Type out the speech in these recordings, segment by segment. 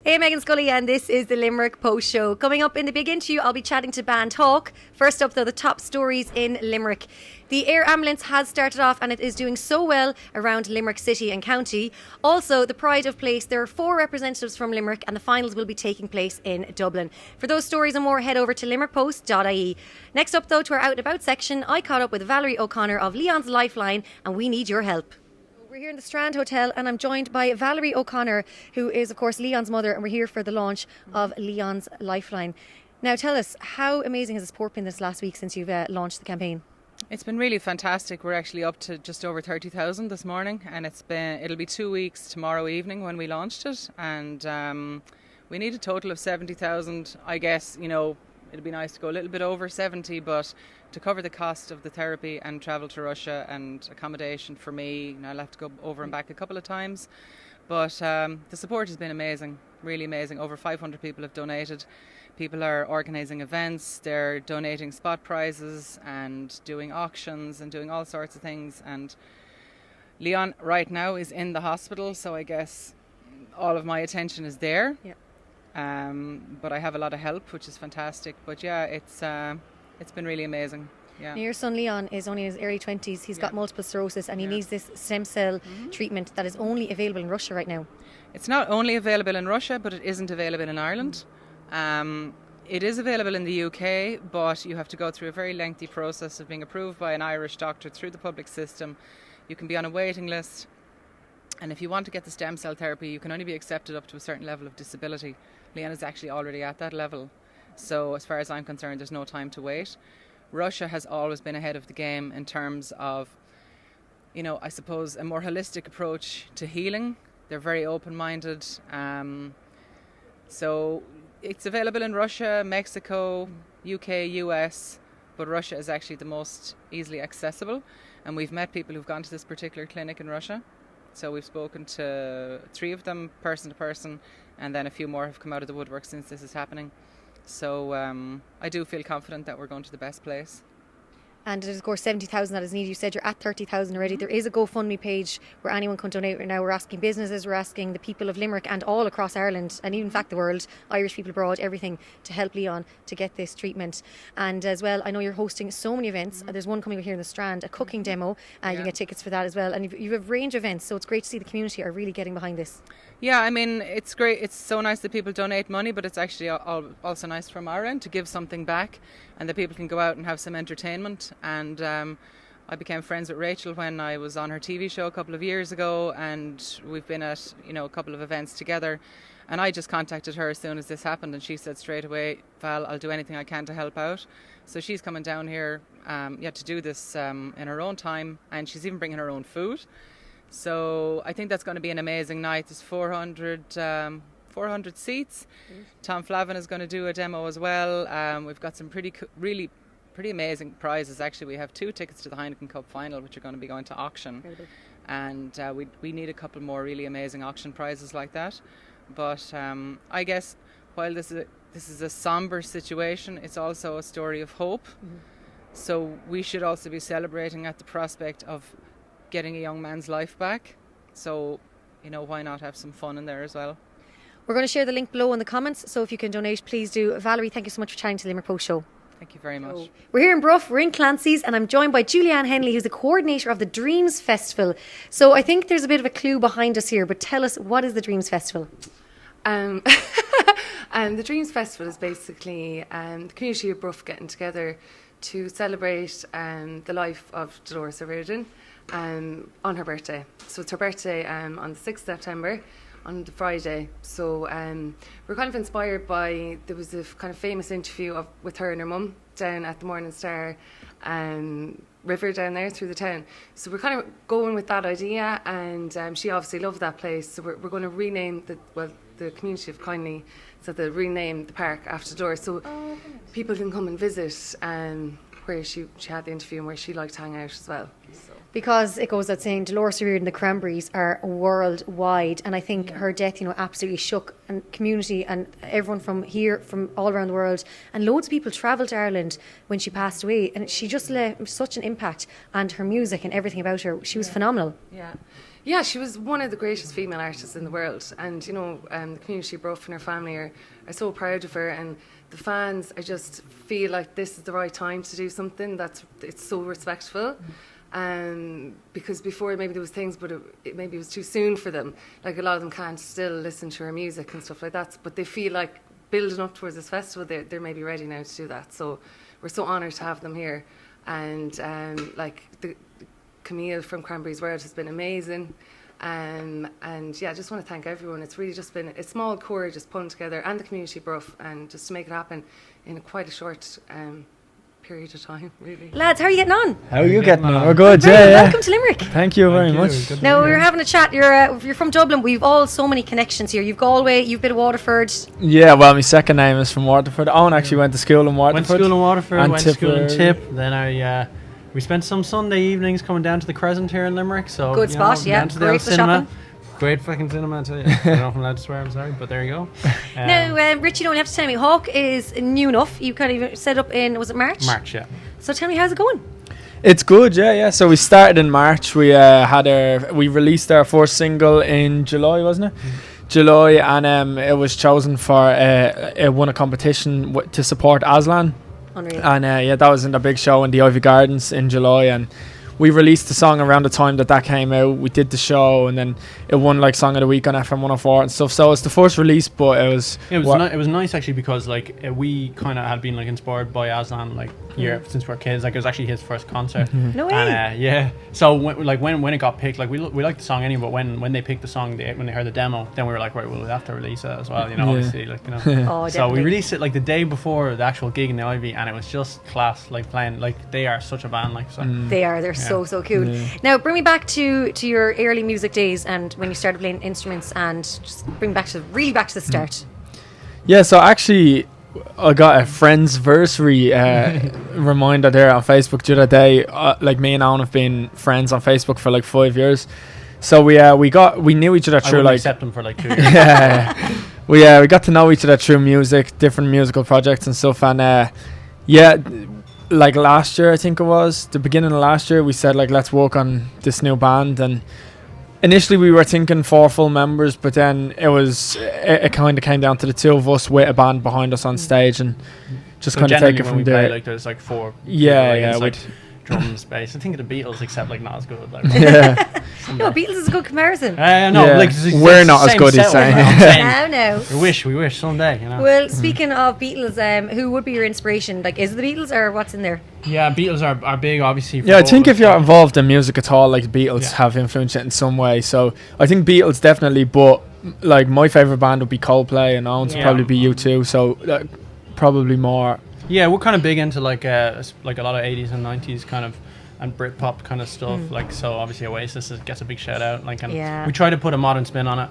Hey, Meghann Scully, and this is the Limerick Post Show. Coming up in the big interview, I'll be chatting to band Hawke. First up, though, the top stories in Limerick. The air ambulance has started off and it is doing so well around Limerick City and County. Also, the Pride of Place. There are 4 representatives from Limerick and the finals will be taking place in Dublin. For those stories and more, head over to limerickpost.ie. Next up, though, to our Out and About section, I caught up with Valerie O'Connor of Leon's Lifeline, and we need your help. We're here in the Strand Hotel and I'm joined by Valerie O'Connor, who is of course Leon's mother, and we're here for the launch of Leon's Lifeline. Now tell us, how amazing has the support been this last week since you've launched the campaign? It's been really fantastic. We're actually up to just over 30,000 this morning, and it'll be 2 weeks tomorrow evening when we launched it, and we need a total of 70,000. I guess, it'd be nice to go a little bit over 70, but to cover the cost of the therapy and travel to Russia and accommodation for me, I'll have to go over and back a couple of times. But the support has been amazing, really amazing. Over 500 people have donated. People are organising events, they're donating spot prizes and doing auctions and doing all sorts of things. And Leon right now is in the hospital, so I guess all of my attention is there. Yep. But I have a lot of help, which is fantastic. But yeah, it's been really amazing. Yeah. Now, your son Leon is only in his early 20s. He's got multiple sclerosis and he needs this stem cell treatment that is only available in Russia right now. It's not only available in Russia, but it isn't available in Ireland. It is available in the UK, but you have to go through a very lengthy process of being approved by an Irish doctor through the public system. You can be on a waiting list, and if you want to get the stem cell therapy, you can only be accepted up to a certain level of disability. Leon is actually already at that level, so as far as I'm concerned, there's no time to wait. Russia has always been ahead of the game in terms of, I suppose, a more holistic approach to healing. They're very open-minded. So it's available in Russia, Mexico, UK, US, but Russia is actually the most easily accessible. And we've met people who've gone to this particular clinic in Russia. So we've spoken to 3 of them person to person, and then a few more have come out of the woodwork since this is happening. So I do feel confident that we're going to the best place. And there's of course 70,000 that is needed. You said you're at 30,000 already. There is a GoFundMe page where anyone can donate right now. We're asking businesses, we're asking the people of Limerick and all across Ireland, and even in fact the world, Irish people abroad, everything, to help Leon to get this treatment. And as well, I know you're hosting so many events. There's one coming up here in the Strand, a cooking demo, and you can get tickets for that as well. And you have a range of events, so it's great to see the community are really getting behind this. Yeah, I mean, it's great. It's so nice that people donate money, but it's actually also nice from our end to give something back, and that people can go out and have some entertainment. And I became friends with Rachel when I was on her TV show a couple of years ago, and we've been at a couple of events together. And I just contacted her as soon as this happened, and she said straight away, Val, I'll do anything I can to help out. So she's coming down here to do this in her own time, and she's even bringing her own food. So I think that's going to be an amazing night. There's 400 seats. Tom Flavin is going to do a demo as well. We've got some really pretty amazing prizes. Actually, we have 2 tickets to the Heineken Cup final, which are going to be going to auction. And we need a couple more really amazing auction prizes like that. But I guess while this is a somber situation, it's also a story of hope. So we should also be celebrating at the prospect of getting a young man's life back. So, why not have some fun in there as well? We're going to share the link below in the comments, so if you can donate, please do. Valerie, thank you so much for chatting to the Limerick Post Show. Thank you very much. We're here in Bruff, we're in Clancy's, and I'm joined by Julianne Hennelly, who's the coordinator of the Dreams Festival. So I think there's a bit of a clue behind us here, but tell us, what is the Dreams Festival? The Dreams Festival is basically the community of Bruff getting together to celebrate the life of Dolores O'Riordan on her birthday. So it's her birthday on the 6th of September, on the Friday. So we're kind of inspired by, there was a kind of famous interview with her and her mum down at the Morning Star river down there through the town. So we're kind of going with that idea, and she obviously loved that place. So we're going to rename the community have kindly said they'll rename the park after Dolores, so people can come and visit where she had the interview and where she liked to hang out as well. Because it goes without saying, Dolores O'Riordan and the Cranberries are worldwide, and I think her death, absolutely shook and community and everyone from here, from all around the world, and loads of people travelled to Ireland when she passed away, and she just left such an impact, and her music and everything about her, she was phenomenal. Yeah, Yeah, she was one of the greatest female artists in the world, and you know, the community, Bruff and her family are so proud of her, and the fans. I just feel like this is the right time to do something it's so respectful. Because before maybe there was things, but maybe it was too soon for them. Like a lot of them can't still listen to her music and stuff like that. But they feel like building up towards this festival, they're maybe ready now to do that. So we're so honoured to have them here. And like the Camille from Cranberries World has been amazing. And yeah, I just want to thank everyone. It's really just been a small core just pulling together, and the community Bruff, and just to make it happen in quite a short period of time, really. Lads, how are you getting on? How are you getting on? We're good, Very yeah. welcome to Limerick. Thank you very much. Now, we were having a chat. You're from Dublin. We've all so many connections here. You've Galway, you've been to Waterford. Yeah, well, my second name is from Waterford. Owen actually went to school in Waterford. Went to school in Waterford, and went to school in Tipperary. Tip. Then we spent some Sunday evenings coming down to the Crescent here in Limerick. So Good spot, yeah. down to the Great old for cinema. shopping. Great fucking cinema, I tell you. I don't know if I'm allowed to swear, I'm sorry, but there you go. Now, Rich, you don't have to tell me. Hawke is new enough. You kind of set up in, was it March? March, yeah. So tell me, how's it going? It's good, yeah. So we started in March. We we released our first single in July, wasn't it? July, and it was chosen for it won a competition to support Aslan. Unreal. And yeah, that was in the big show in the Ivy Gardens in July, and we released the song around the time that came out. We did the show, and then it won like Song of the Week on FM 104 and stuff. So it's the first release, but it was it was nice actually, because like we kind of had been like inspired by Aslan like since we were kids. Like it was actually his first concert. No way. And, yeah. So when it got picked, like we liked the song anyway, but when they picked the song, when they heard the demo, then we were like, right, well, we'll have to release it as well. You know, obviously, like, you know. Oh, so we definitely. released it like the day before the actual gig in the Ivy, and it was just class. Like playing, like they are such a band, like so. They're so cool. Yeah. Now, bring me back to your early music days and when you started playing instruments, and just bring back to the start. Yeah, so actually, I got a friendsversary reminder there on Facebook the other day. Like me and Alan have been friends on Facebook for like 5 years. So we knew each other I through wouldn't like accept them for like 2 years. yeah. We got to know each other through music, different musical projects and stuff, and yeah. Like last year, I think it was the beginning of last year, we said like, let's work on this new band, and initially we were thinking 4 full members, but then it kind of came down to the 2 of us with a band behind us on stage, and just So kind of take generally it when from we there. play, like there's like 4 Yeah, people, like, yeah, it's, like we'd- drums, bass. I think of the Beatles, except like not as good. Like, Yeah, No, Beatles is a good comparison. no, Yeah. like it's We're the not as same good, he's setup, saying. I'm saying. No. We wish someday, you know. Well, speaking of Beatles, who would be your inspiration? Like, is it the Beatles or what's in there? Yeah, Beatles are big, obviously. For yeah. I both think of if us, you're but- involved in music at all, like Beatles Yeah. have influenced it in some way. So I think Beatles definitely, but like my favorite band would be Coldplay, and Owen's would Yeah. probably be U2. So probably more. Yeah, we're kind of big into like a lot of 80s and 90s kind of and Britpop kind of stuff. Like, so obviously Oasis gets a big shout out. Like, and Yeah. we try to put a modern spin on it.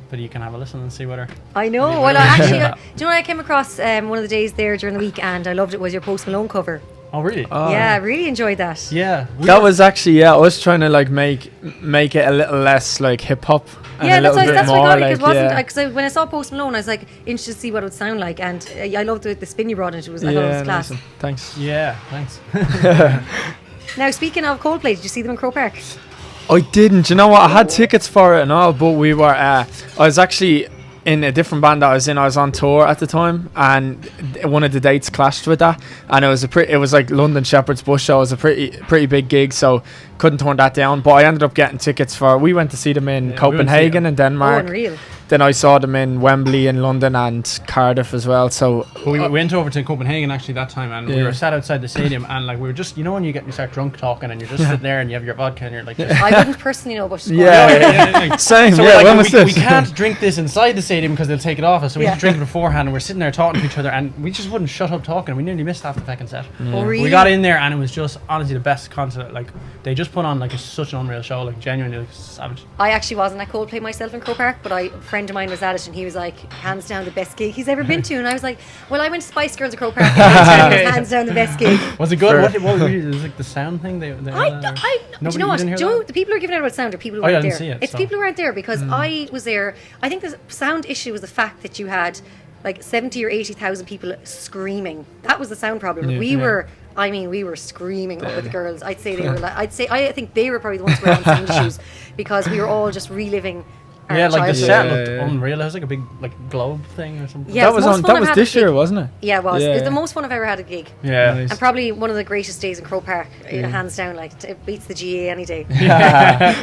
But you can have a listen and see whether. I know. Yeah. Well, I actually, do you know what I came across one of the days there during the week, and I loved it, was your Post Malone cover. Oh, really? Yeah, I really enjoyed that. Yeah. That was actually I was trying to like make it a little less like hip hop. Yeah, that's why I got it, because yeah. when I saw Post Malone, I was like interested to see what it would sound like, and I loved the spin you brought into it. I thought it was class. nice. Thanks. Yeah, thanks. Now, speaking of Coldplay, did you see them in Croke Park? I didn't. You know what? I had tickets for it and all, but we were. I was actually in a different band that I was in. I was on tour at the time, and one of the dates clashed with that. And it was it was like London Shepherd's Bush show. It was a pretty big gig, so couldn't turn that down. But I ended up getting tickets for. We went to see them in Copenhagen and Oh, Denmark. unreal. Then I saw them in Wembley in London and Cardiff as well. So But we went over to Copenhagen actually that time, and we Yeah. were sat outside the stadium, and like we were just, you know, when you start drunk talking, and you're just sitting there, and you have your vodka, and you're like, just, I wouldn't personally know, but like, same. so Yeah. we're like, When was we this? can't drink this inside the stadium because they'll take it off us, so we Yeah. have to drink it beforehand, and we're sitting there talking to each other, and we just wouldn't shut up talking. We nearly missed half the fucking set. Oh, really? We got in there, and it was just honestly the best concert. Like, they just put on like such an unreal show, like genuinely like, savage. I actually wasn't at Coldplay myself in Croke Park, but a friend of mine was at it, and he was like, hands down the best gig he's ever been to. And I was like, well, I went to Spice Girls at Croke Park, and it was hands down the best gig. Was it good? Fair. What was it like the sound thing? They Do you know what? didn't Do hear you know that? the people who are giving out about sound are people who Oh, yeah, I weren't didn't there. see it, It's so. people who weren't there, because I was there. I think the sound issue was the fact that you had like 70 or 80,000 people screaming. That was the sound problem. We were I mean, we were screaming up with the girls. I'd say they were like, I think they were probably the ones who were on singing shoes because we were all just reliving our Yeah, like the set childhood. looked unreal. It was like a big like globe thing or something. Yeah, that it was the most on. fun That I've was had at this a year, gig. wasn't it? Yeah, it was. Yeah. It was the most fun I've ever had at a gig. Yeah. Nice. And probably one of the greatest days in Croke Park, hands down. Like it beats the GAA any day.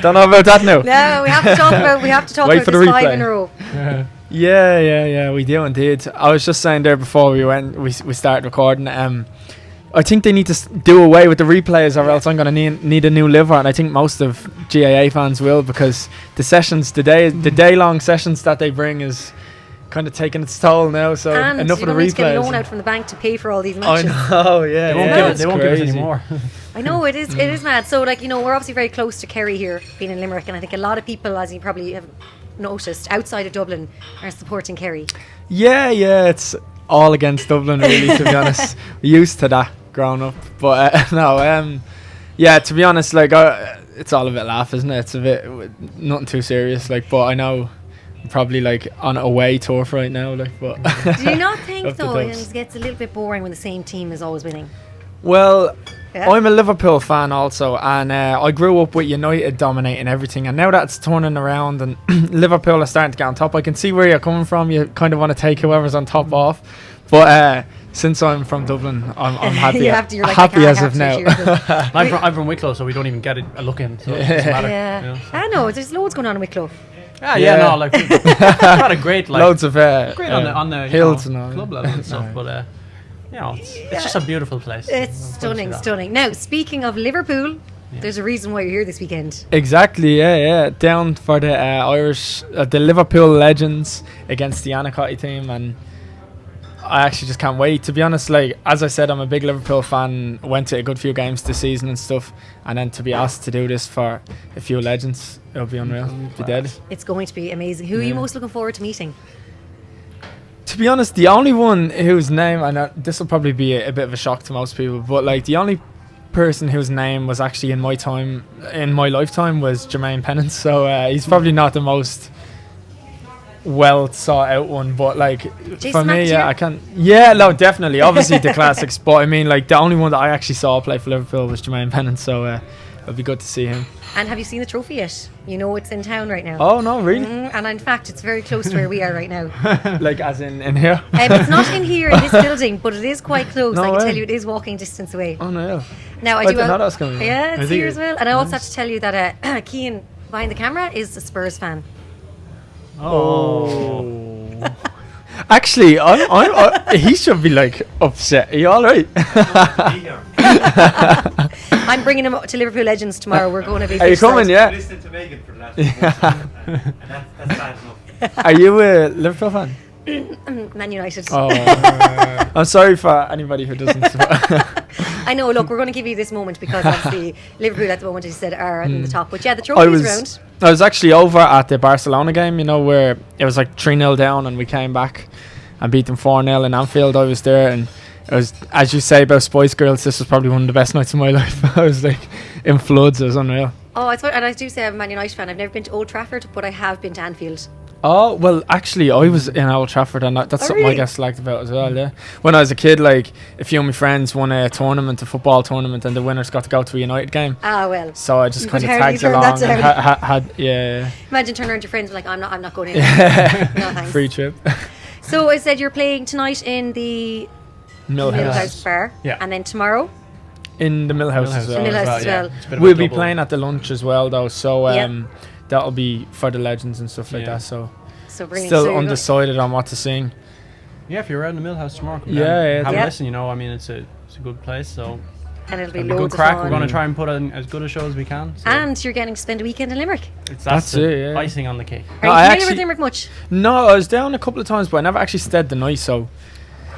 Don't know about that now. No, we have to talk about. We have to talk Wait about for the this 5 replay. in a row. Yeah, we do indeed. I was just saying there before we started recording. I think they need to do away with the replays, or else I'm going to need a new liver. And I think most of GAA fans will, because the sessions, the day long sessions that they bring is kind of taking its toll now. So And enough you of the don't need to get a replays. loan out from the bank to pay for all these I matches. know, yeah. They won't give us any more. I know it is mad. So like, you know, we're obviously very close to Kerry here, being in Limerick, and I think a lot of people, as you probably have noticed, outside of Dublin are supporting Kerry. Yeah, it's all against Dublin, really, to be honest. We're used to that growing up. But yeah, to be honest, like, it's all a bit laugh, isn't it? It's a bit, nothing too serious, like, but I know I'm probably, like, on a away turf right now, like, but... Do you not think, Up the though, dubs. it gets a little bit boring when the same team is always winning? Well, Yeah. I'm a Liverpool fan also, and I grew up with United dominating everything, and now that's turning around and Liverpool are starting to get on top. I can see where you're coming from. You kind of want to take whoever's on top off, but since I'm from Dublin, I'm happy. You have to, you're like, happy I as have of to now. cheer them. I'm from Wicklow, so we don't even get a look in. So it doesn't matter. Yeah. You know, so. I know, there's loads going on in Wicklow. No, like we've got a great like Loads of great on the hills you know, and all. club level and stuff, but you know, it's just a beautiful place. It's stunning. Now, speaking of Liverpool, there's a reason why you're here this weekend. Exactly, yeah. Down for the Irish, the Liverpool Legends against the Annacotty team, and I actually just can't wait. To be honest, like, as I said, I'm a big Liverpool fan. Went to a good few games this season and stuff, and then to be asked to do this for a few legends, it'll be unreal. Be dead. It's going to be amazing. Who are you most looking forward to meeting? To be honest, the only one whose name, I know this will probably be a bit of a shock to most people, but like the only person whose name was actually in my lifetime was Jermaine Pennant. So he's probably not the most well thought out one, but like Jason for me, McAteer? yeah, I can. Yeah, no, definitely, obviously the classics, but I mean, like the only one that I actually saw play for Liverpool was Jermaine Pennant. So it'll be good to see him. And have you seen the trophy yet? You know it's in town right now. Oh no, really? And in fact, it's very close to where we are right now. Like as in here? It's not in here in this building, but it is quite close. No I can way. tell you it is walking distance away. Oh no. Now I I do. didn't know that was coming. Yeah, I it's think here it- as well. And I also have to tell you that Cian behind the camera is a Spurs fan. Oh. Actually, I he should be like upset. Are you all right? I'm bringing him up to Liverpool Legends tomorrow. We're going to be. Are you coming? Yeah. Listening to Meghann for the last few months, and that's bad enough. Are you a Liverpool fan? Man United. Oh, I'm sorry for anybody who doesn't. I know. Look, we're going to give you this moment because obviously Liverpool at the moment, as you said, are in the top. But yeah, the trophy's round. I was actually over at the Barcelona game, you know, where it was like 3-0 down and we came back and beat them 4-0 in Anfield. I was there, and it was, as you say about Spice Girls, this was probably one of the best nights of my life. I was like in floods. It was unreal. Oh, and I do say I'm a Man United fan. I've never been to Old Trafford, but I have been to Anfield. Oh, well, actually, I was in Old Trafford, and that's something really? I guess liked about as well, yeah. When I was a kid, like, a few of my friends won a football tournament, and the winners got to go to a United game. Ah, well. So I just You kind of could hardly tagged turn along that and down. had yeah. Imagine turning around to your friends and be like, I'm not going in. No, thanks. Free trip. So I said you're playing tonight in the Millhouse Bar. Yeah. And then tomorrow? In the Millhouse as well. Millhouse as well. It's a bit of a We'll be double. playing at the lunch as well, though, so Yeah. that'll be for the legends and stuff like Yeah. that, so So brilliant. still So you're undecided on what to sing. Yeah, if you're around the Millhouse tomorrow, come Yeah, down, yeah, have yeah. a listen. You know, I mean, it's a good place, so and it'll be it'll be good loads of crack. fun. We're going to try and put on as good a show as we can. So And you're getting to spend a weekend in Limerick. That's the it, yeah. icing on the cake. Are No, you I familiar actually- with Limerick much? No, I was down a couple of times, but I never actually stayed the night, so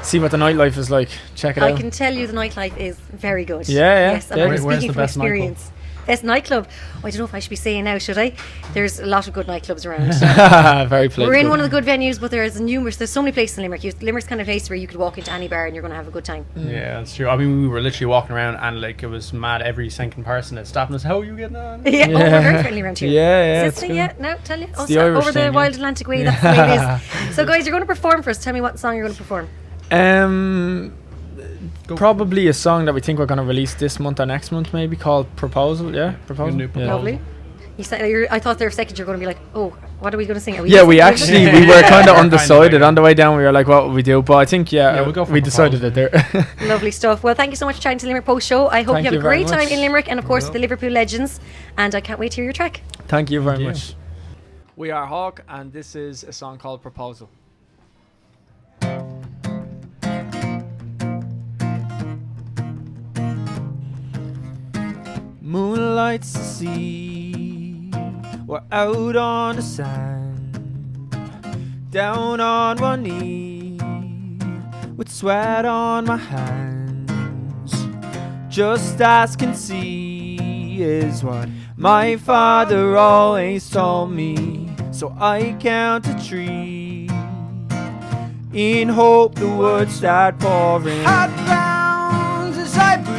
see what the nightlife is like. Check it I out. can tell you the nightlife is very good. Yeah. Yes, and Yeah. I'm Where's speaking the from best nightclub? experience. Best nightclub? Oh, I don't know if I should be saying now, should I? There's a lot of good nightclubs around. Very political. We're in one of the good venues, but there's so many places in Limerick. Limerick's kind of place where you could walk into any bar and you're going to have a good time. Yeah, that's true. I mean, we were literally walking around and like it was mad. Every second person that's stopping us, how are you getting on? Yeah. Oh, we're very friendly around here. Yeah, Is it's this thing good. yet? No, tell you. Oh, the so Irish over the thing, Wild yeah. Atlantic Way, that's the way it is. So, guys, you're going to perform for us. Tell me what song you're going to perform. probably a song that we think we're going to release this month or next month, maybe, called Proposal. Yeah, Proposal. New Proposal. Lovely. You said, I thought there for a second you were going to be like, oh, what are we going to sing? Are Yeah, we gonna sing actually we were kind of Kinda undecided like- on the way down. We were like, what would we do? But I think we'll go for we decided Proposal. it there. Lovely stuff. Well, thank you so much for chatting to the Limerick Post Show. I hope Thank you have you a very great time much. in Limerick, and of course will. the Liverpool Legends. And I can't wait to hear your track. Thank you very Thank you. much. We are Hawke, and this is a song called Proposal. Moonlights the sea, we're out on the sand, down on one knee, with sweat on my hands. Just as can see is what my father always told me. So I count to 3, in hope the words start pouring. Heart pounds as I breathe.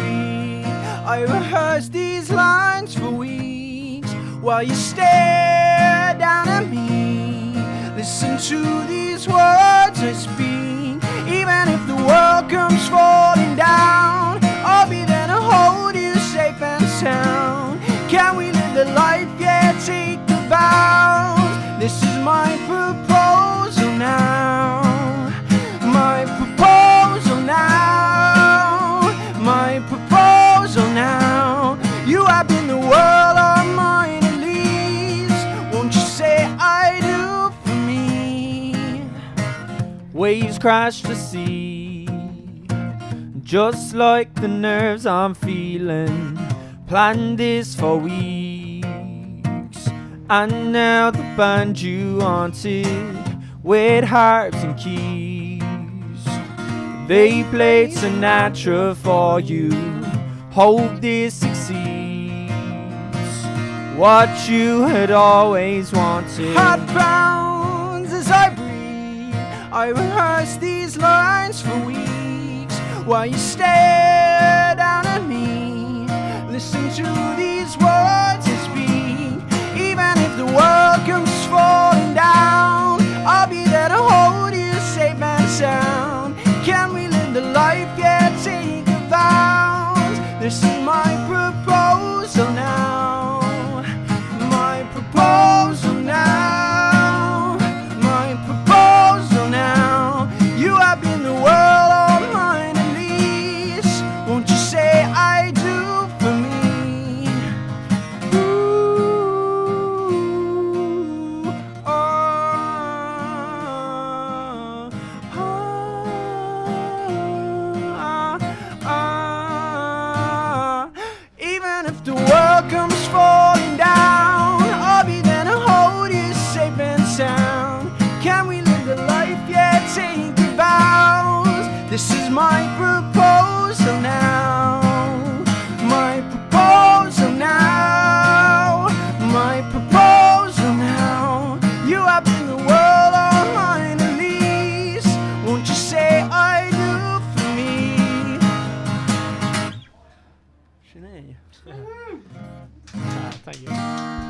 I rehearse these lines for weeks while you stare down at me. Listen to these words I speak. Even if the world comes falling down, I'll be there to hold you safe and sound. Can we live the life, yeah, take the vows? This is my proposal now. My proposal now. My proposal now. You have been the world of mine at least. Won't you say I do for me? Waves crash the sea, just like the nerves I'm feeling. Planned this for weeks, and now the band you wanted, with harps and keys, they played Sinatra for you. Hope this succeeds, what you had always wanted. Heart pounds as I breathe. I rehearse these lines for weeks while you stare down at me. Listen to these words I speak. Even if the world comes falling down, I'll be there to hold you safe and sound. Can we live the life, yeah, take the vows? This is my proposal now. My proposal now. My proposal now. You have been the world of mine at least. Won't you say I do for me? Ooh, oh, even if the world comes falling down, I'll be there to hold you safe and sound. Can we live the life, yeah, take the vows? This is my proposal now. My proposal now. My proposal now. You have been the world of mine at least. Won't you say I do for me? Sinead. Thank you.